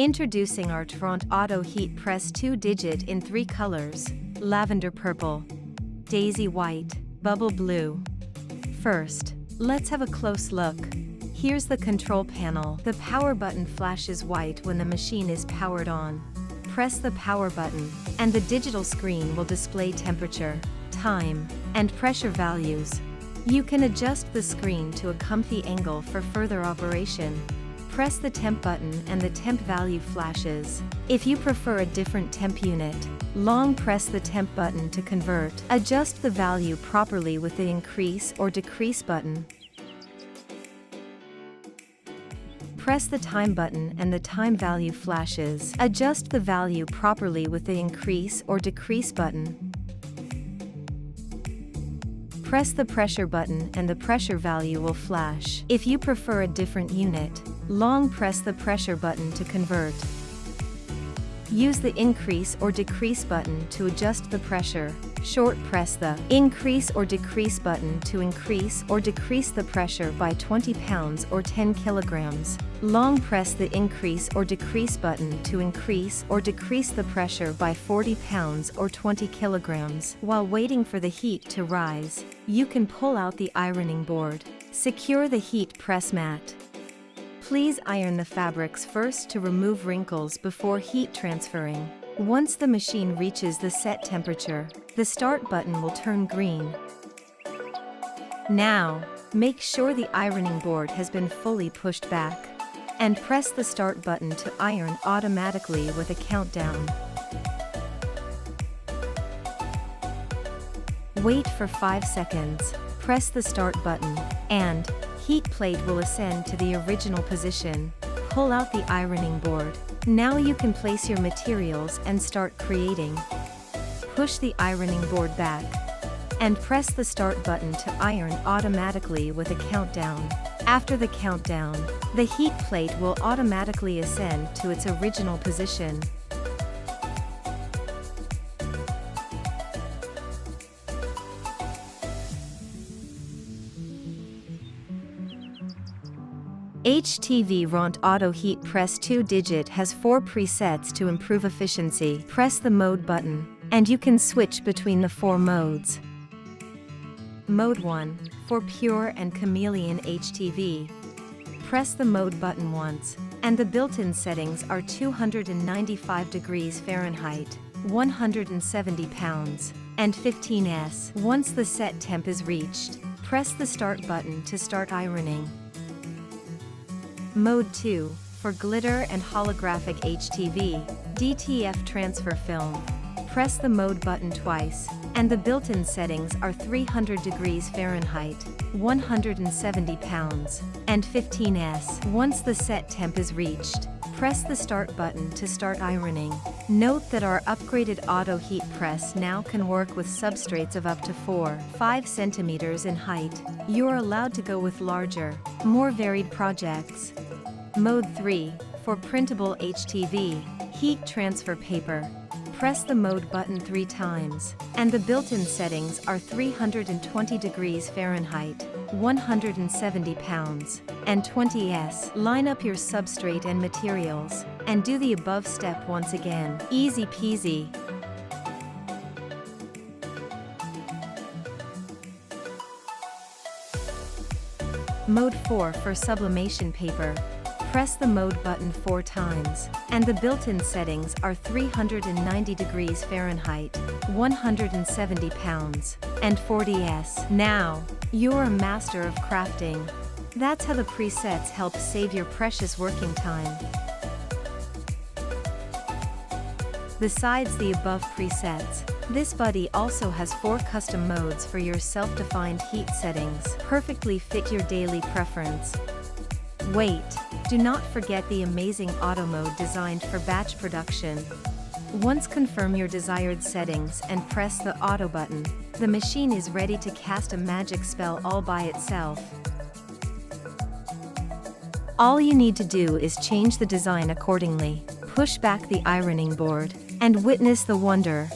Introducing our HTVRONT Auto Heat Press 2-digit in 3 colors: lavender purple, daisy white, bubble blue. First, let's have a close look. Here's the control panel. The power button flashes white when the machine is powered on. Press the power button, and the digital screen will display temperature, time, and pressure values. You can adjust the screen to a comfy angle for further operation. Press the temp button and the temp value flashes. If you prefer a different temp unit, long press the temp button to convert. Adjust the value properly with the increase or decrease button. Press the time button and the time value flashes. Adjust the value properly with the increase or decrease button. Press the pressure button and the pressure value will flash. If you prefer a different unit, long press the pressure button to convert. Use the increase or decrease button to adjust the pressure. Short press the increase or decrease button to increase or decrease the pressure by 20 pounds or 10 kilograms. Long press the increase or decrease button to increase or decrease the pressure by 40 pounds or 20 kilograms. While waiting for the heat to rise, you can pull out the ironing board. Secure the heat press mat. Please iron the fabrics first to remove wrinkles before heat transferring. Once the machine reaches the set temperature, the start button will turn green. Now, make sure the ironing board has been fully pushed back, and press the start button to iron automatically with a countdown. Wait for 5 seconds, press the start button, and heat plate will ascend to the original position. Pull out the ironing board. Now you can place your materials and start creating. Push the ironing board back, and press the start button to iron automatically with a countdown. After the countdown, the heat plate will automatically ascend to its original position. HTVRONT Auto Heat Press 2-digit has 4 presets to improve efficiency. Press the mode button, and you can switch between the 4 modes. Mode 1, for pure and chameleon HTV. Press the mode button once, and the built-in settings are 295 degrees Fahrenheit, 170 pounds, and 15°. Once the set temp is reached, press the start button to start ironing. Mode 2, for glitter and holographic HTV, DTF transfer film. Press the mode button twice, and the built-in settings are 300 degrees Fahrenheit, 170 pounds, and 15°. Once the set temp is reached, press the start button to start ironing. Note that our upgraded auto heat press now can work with substrates of up to 4-5 centimeters in height. You are allowed to go with larger, more varied projects. Mode 3, for printable HTV, heat transfer paper. Press the mode button 3 times, and the built-in settings are 320 degrees Fahrenheit, 170 pounds, and 20°. Line up your substrate and materials, and do the above step once again. Easy peasy. Mode 4 for sublimation paper. Press the mode button 4 times, and the built-in settings are 390 degrees Fahrenheit, 170 pounds, and 40°. Now, you're a master of crafting. That's how the presets help save your precious working time. Besides the above presets, this buddy also has 4 custom modes for your self-defined heat settings. Perfectly fit your daily preference. Wait, do not forget the amazing auto mode designed for batch production. Once confirm your desired settings and press the auto button, the machine is ready to cast a magic spell all by itself. All you need to do is change the design accordingly, push back the ironing board, and witness the wonder.